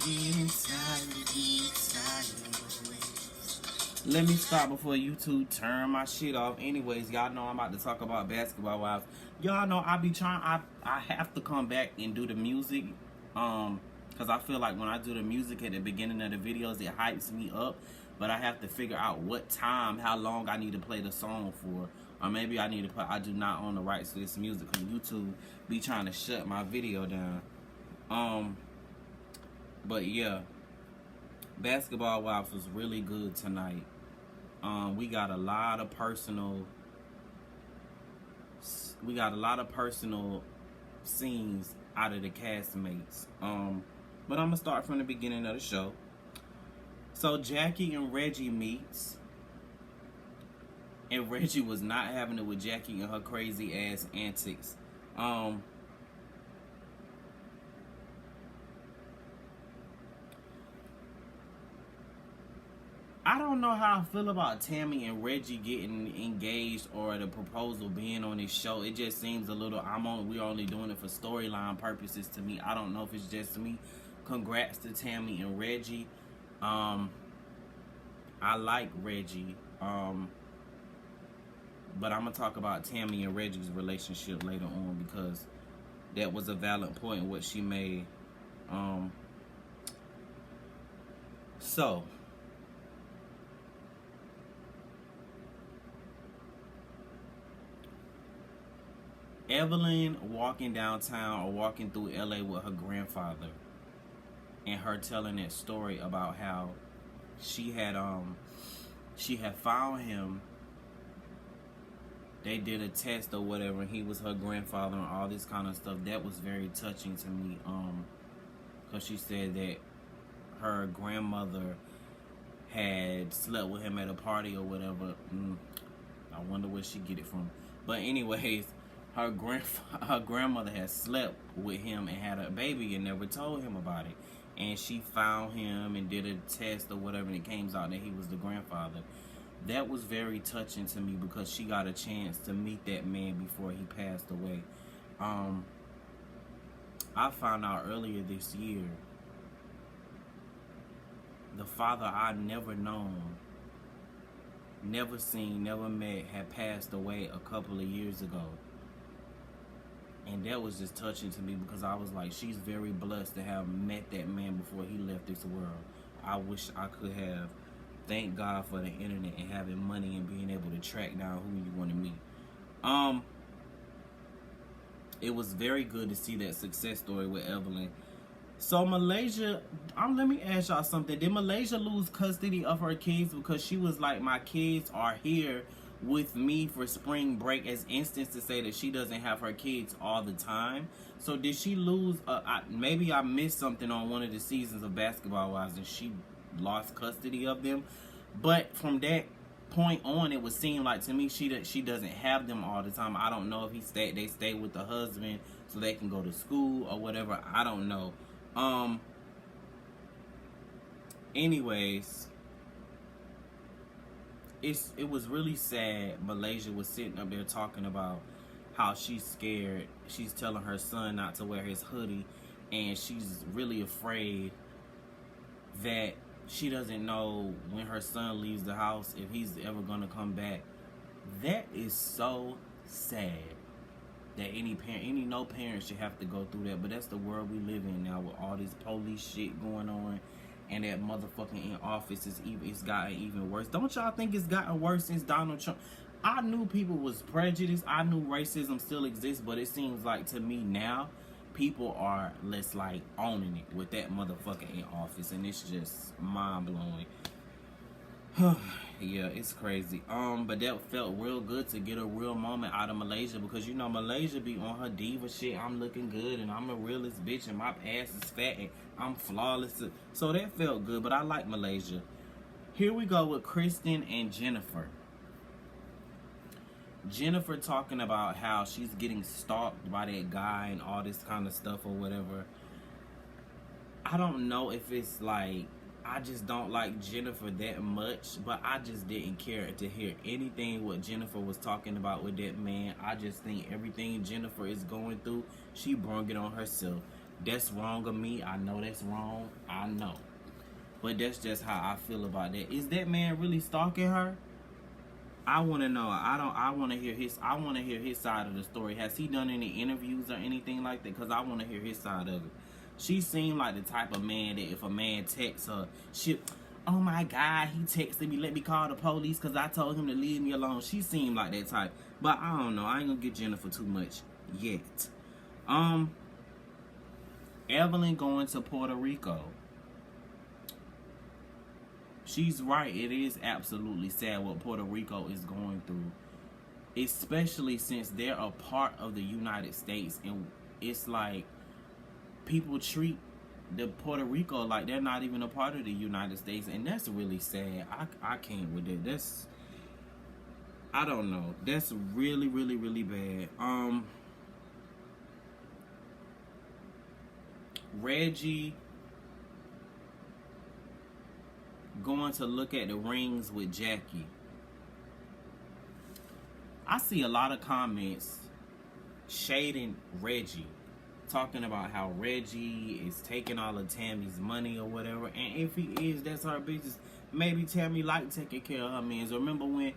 Getting tired. Let me stop before YouTube turn my shit off. Anyways, y'all know I'm about to talk about Basketball Wives. Y'all know I be trying. I have to come back and do the music, because I feel like when I do the music at the beginning of the videos, it hypes me up. But I have to figure out what time, how long I need to play the song for, or maybe I need to put I do not own the rights to this music because YouTube be trying to shut my video down. But yeah, Basketball Wives was really good tonight. We got a lot of personal scenes out of the castmates. But I'm gonna start from the beginning of the show. So Jackie and Reggie meets, and Reggie was not having it with Jackie and her crazy ass antics. I don't know how I feel about Tammy and Reggie getting engaged or the proposal being on this show. It just seems a little, we're only doing it for storyline purposes to me. I don't know if it's just me. Congrats to Tammy and Reggie. I like Reggie. But I'm going to talk about Tammy and Reggie's relationship later on because that was a valid point what she made. So Evelyn walking downtown or walking through LA with her grandfather, and her telling that story about how she had found him. They did a test or whatever, and he was her grandfather and all this kind of stuff. That was very touching to me, because she said that her grandmother had slept with him at a party or whatever. I wonder where she get it from. But anyways, her grandmother had slept with him and had a baby and never told him about it. And she found him and did a test or whatever, and it came out that he was the grandfather. That was very touching to me because she got a chance to meet that man before he passed away. I found out earlier this year, the father I'd never known, never seen, never met, had passed away a couple of years ago. And that was just touching to me because I was like, she's very blessed to have met that man before he left this world. I wish I could have. Thank God for the internet and having money and being able to track down who you want to meet. It was very good to see that success story with Evelyn. So Malaysia, let me ask y'all something. Did Malaysia lose custody of her kids because she was like, my kids are here with me for spring break, as instance to say that she doesn't have her kids all the time? So did she lose, maybe I missed something on one of the seasons of Basketball Wives and she lost custody of them, but from that point on it would seem like to me she doesn't have them all the time. I don't know if they stay with the husband so they can go to school or whatever. I don't know. Anyways, it was really sad. Malaysia was sitting up there talking about how she's scared. She's telling her son not to wear his hoodie, and she's really afraid that she doesn't know when her son leaves the house if he's ever gonna come back. That is so sad that no parent should have to go through that. But that's the world we live in now with all this police shit going on. And that motherfucking in office it's gotten even worse. Don't y'all think it's gotten worse since Donald Trump? I knew people was prejudiced. I knew racism still exists, but it seems like to me now, people are less like owning it with that motherfucker in office, and it's just mind blowing. Yeah, it's crazy. But that felt real good to get a real moment out of Malaysia because you know Malaysia be on her diva shit. I'm looking good and I'm the realest bitch and my ass is fat and I'm flawless. So that felt good, but I like Malaysia. Here we go with Kristen and Jennifer. Jennifer talking about how she's getting stalked by that guy and all this kind of stuff or whatever. I don't know if it's like I just don't like Jennifer that much, but I just didn't care to hear anything what Jennifer was talking about with that man. I just think everything Jennifer is going through, she brought it on herself. That's wrong of me. I know that's wrong. I know. But that's just how I feel about that. Is that man really stalking her? I want to know. I want to hear his. I want to hear his side of the story. Has he done any interviews or anything like that? Because I want to hear his side of it. She seemed like the type of man that if a man texts her, she, oh my God, he texted me, let me call the police because I told him to leave me alone. She seemed like that type. But I don't know. I ain't gonna get Jennifer too much yet. Evelyn going to Puerto Rico. She's right. It is absolutely sad what Puerto Rico is going through, especially since they're a part of the United States, and it's like people treat the Puerto Rico like they're not even a part of the United States, and that's really sad. I can't with it. That's, I don't know. That's really, really, really bad. Reggie going to look at the rings with Jackie. I see a lot of comments shading Reggie, talking about how Reggie is taking all of Tammy's money or whatever. And if he is, that's her business. Maybe Tammy like taking care of her mans. Remember when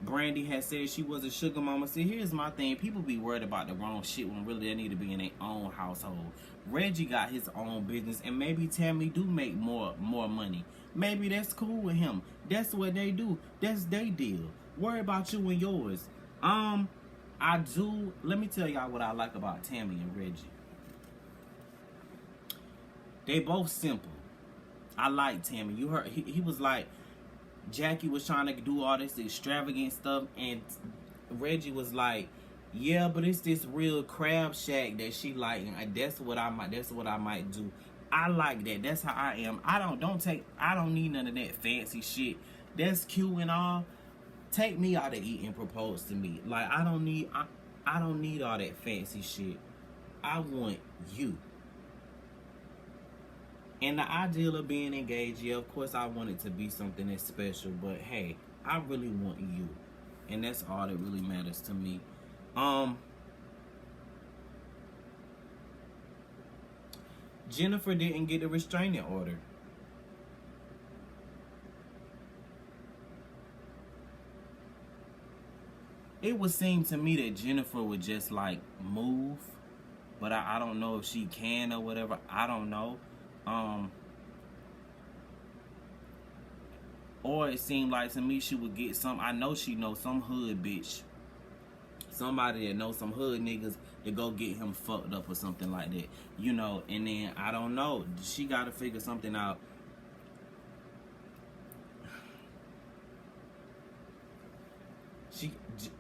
Brandy had said she was a sugar mama? See, here's my thing. People be worried about the wrong shit when really they need to be in their own household. Reggie got his own business, and maybe Tammy do make more money. Maybe that's cool with him. That's what they do. That's their deal. Worry about you and yours. I do. Let me tell y'all what I like about Tammy and Reggie. They both simple. I like Tammy. You heard he was like, Jackie was trying to do all this extravagant stuff, and Reggie was like, yeah, but it's this real crab shack that she like, and that's what I might do. I like that. That's how I am. I don't need none of that fancy shit. That's cute and all. Take me out to eat and propose to me. Like, I don't need all that fancy shit. I want you. And the ideal of being engaged, yeah, of course I want it to be something that's special, but hey, I really want you. And that's all that really matters to me. Jennifer didn't get a restraining order. It would seem to me that Jennifer would just like move, but I don't know if she can or whatever. I don't know. Or it seemed like to me she would get some, I know she knows some hood bitch, somebody that knows some hood niggas to go get him fucked up or something like that, you know. And then I don't know, she gotta figure something out.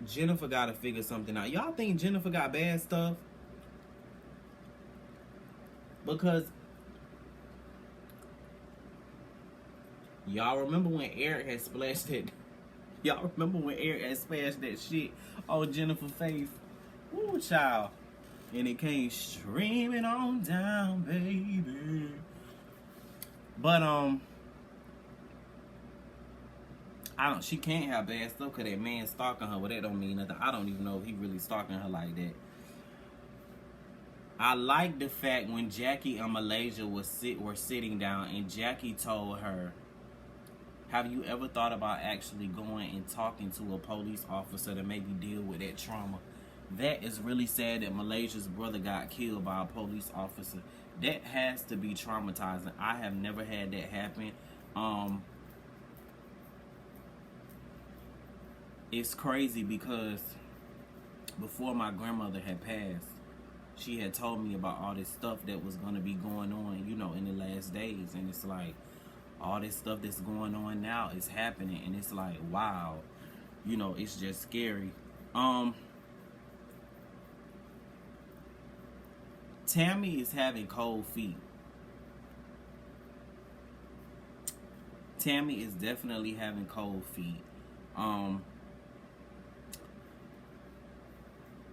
Jennifer gotta figure something out. Y'all think Jennifer got bad stuff? Because y'all remember when Eric had splashed it? Y'all remember when Eric had splashed that shit on Jennifer's face? Ooh, child. And it came streaming on down, baby. But, she can't have bad stuff because that man stalking her. Well, that don't mean nothing. I don't even know if he really stalking her like that. I like the fact when Jackie and Malaysia were sitting down and Jackie told her, have you ever thought about actually going and talking to a police officer to maybe deal with that trauma? That is really sad that Malaysia's brother got killed by a police officer. That has to be traumatizing. I have never had that happen. It's crazy because before my grandmother had passed, she had told me about all this stuff that was going to be going on, you know, in the last days. And it's like, all this stuff that's going on now is happening. And it's like, wow, you know, it's just scary. Tammy is having cold feet. Tammy is definitely having cold feet.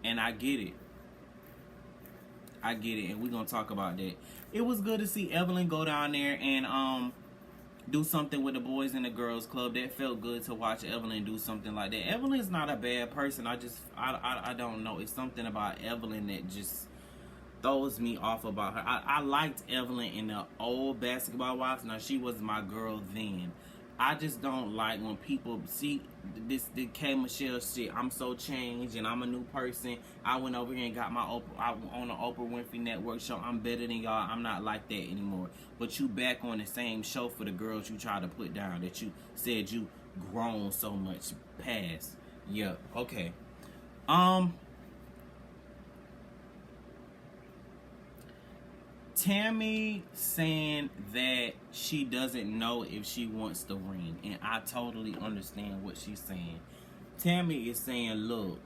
And I get it. I get it, and we're gonna talk about that. It was good to see Evelyn go down there and do something with the boys and the girls club. That felt good to watch Evelyn do something like that. Evelyn's not a bad person. I don't know. It's something about Evelyn that just, throws me off about her. I liked Evelyn in the old Basketball Wives. Now, she was my girl then. I just don't like when people see the K Michelle shit. I'm so changed and I'm a new person. I went over here and got my on the Oprah Winfrey Network show. I'm better than y'all. I'm not like that anymore. But you back on the same show for the girls you try to put down that you said you grown so much past. Yeah, okay. Tammy saying that she doesn't know if she wants the ring, and I totally understand what she's saying. Tammy is saying, look,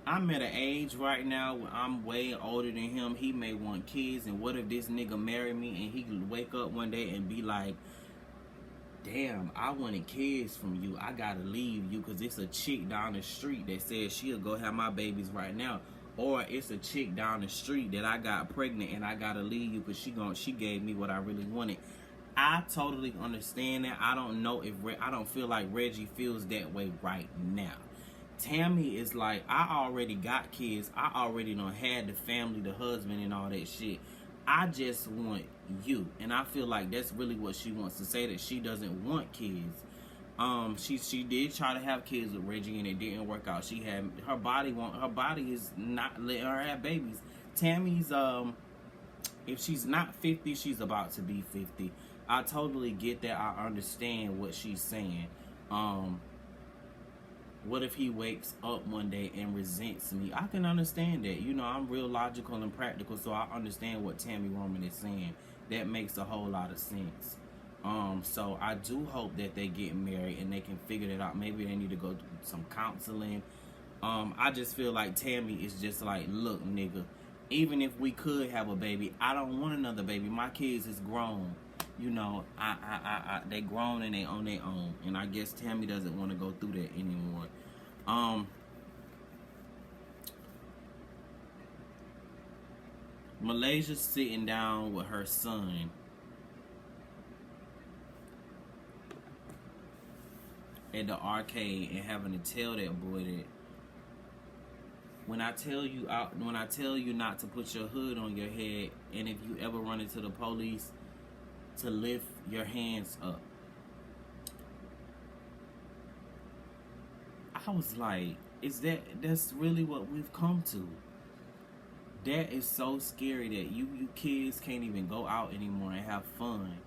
I'm at an age right now where I'm way older than him. He may want kids, and what if this nigga marry me and he can wake up one day and be like, damn, I wanted kids from you. I gotta leave you because it's a chick down the street that says she'll go have my babies right now. Or it's a chick down the street that I got pregnant and I gotta leave you because she gave me what I really wanted. I totally understand that. I don't know if I don't feel like Reggie feels that way right now. Tammy is like, I already got kids. I already done had the family, the husband, and all that shit. I just want you, and I feel like that's really what she wants to say, that she doesn't want kids. She did try to have kids with Reggie and it didn't work out. She had her body is not letting her have babies. Tammy's if she's not 50, she's about to be 50. I totally get that. I understand what she's saying. What if he wakes up one day and resents me? I can understand that. You know, I'm real logical and practical, so I understand what Tammy Roman is saying. That makes a whole lot of sense. So I do hope that they get married and they can figure it out. Maybe they need to go do some counseling. I just feel like Tammy is just like, look, nigga, even if we could have a baby, I don't want another baby. My kids is grown. You know, they grown and they on their own. And I guess Tammy doesn't want to go through that anymore. Malaysia's sitting down with her son at the arcade and having to tell that boy that when I tell you not to put your hood on your head, and if you ever run into the police, to lift your hands up. I was like, that's really what we've come to? That is so scary that you kids can't even go out anymore and have fun.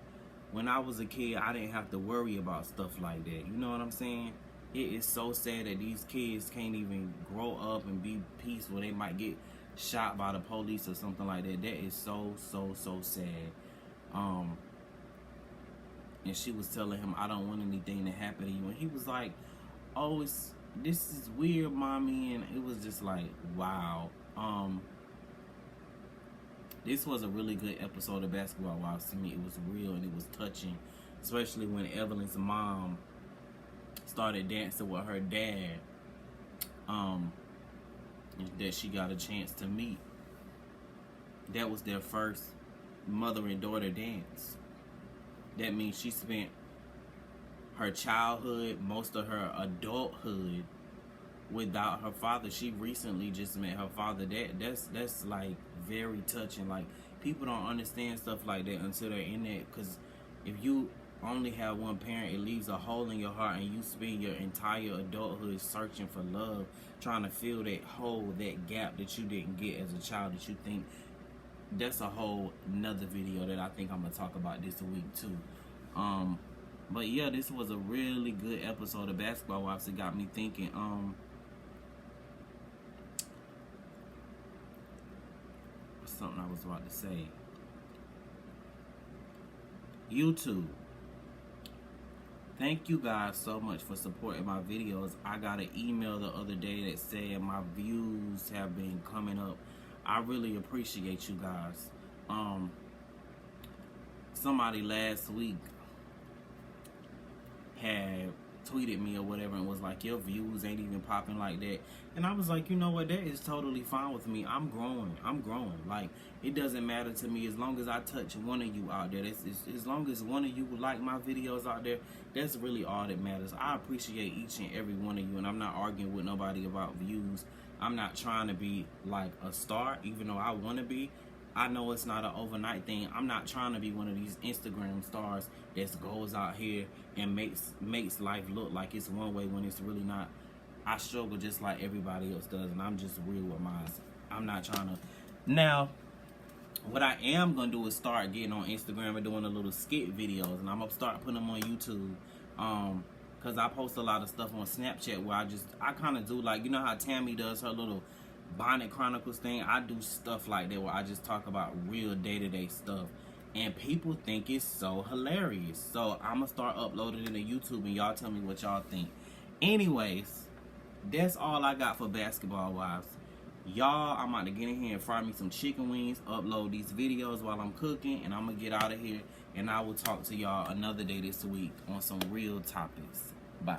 When I was a kid, I didn't have to worry about stuff like that. You know what I'm saying? It is so sad that these kids can't even grow up and be peaceful. They might get shot by the police or something like that. That is so sad. And she was telling him, I don't want anything to happen to you. And he was like, oh, this is weird, mommy. And it was just like, wow. This was a really good episode of Basketball Wives to me. It was real and it was touching, especially when Evelyn's mom started dancing with her dad, that she got a chance to meet. That was their first mother and daughter dance. That means she spent her childhood, most of her adulthood without her father. She recently just met her father. That's like very touching. Like, people don't understand stuff like that until they're in it, because if you only have one parent, it leaves a hole in your heart, and you spend your entire adulthood searching for love, trying to fill that hole, that gap that you didn't get as a child, that you think. That's a whole nother video that I think I'm gonna talk about this week too. But yeah, this was a really good episode of Basketball Wives. It got me thinking. Something I was about to say. YouTube. Thank you guys so much for supporting my videos. I got an email the other day that said my views have been coming up. I really appreciate you guys. Somebody last week had tweeted me or whatever and was like, your views ain't even popping like that. And I was like, you know what, that is totally fine with me. I'm growing. Like, it doesn't matter to me as long as I touch one of you out there. As long as one of you like my videos out there, that's really all that matters. I appreciate each and every one of you, and I'm not arguing with nobody about views. I'm not trying to be like a star, even though I want to be. I know it's not an overnight thing. I'm not trying to be one of these Instagram stars that goes out here and makes life look like it's one way when it's really not. I struggle just like everybody else does, and I'm just real with mine. I'm not trying to. Now, what I am gonna do is start getting on Instagram and doing a little skit videos, and I'm gonna start putting them on YouTube. Cause I post a lot of stuff on Snapchat where I kind of do, like, you know how Tammy does her little Bonnet Chronicles thing. I do stuff like that where I just talk about real day-to-day stuff, and people think it's so hilarious. So I'm gonna start uploading it to YouTube, and y'all tell me what y'all think. Anyways, that's all I got for Basketball Wives. Y'all, I'm about to get in here and fry me some chicken wings, upload these videos while I'm cooking, and I'm gonna get out of here, and I will talk to y'all another day this week on some real topics. Bye.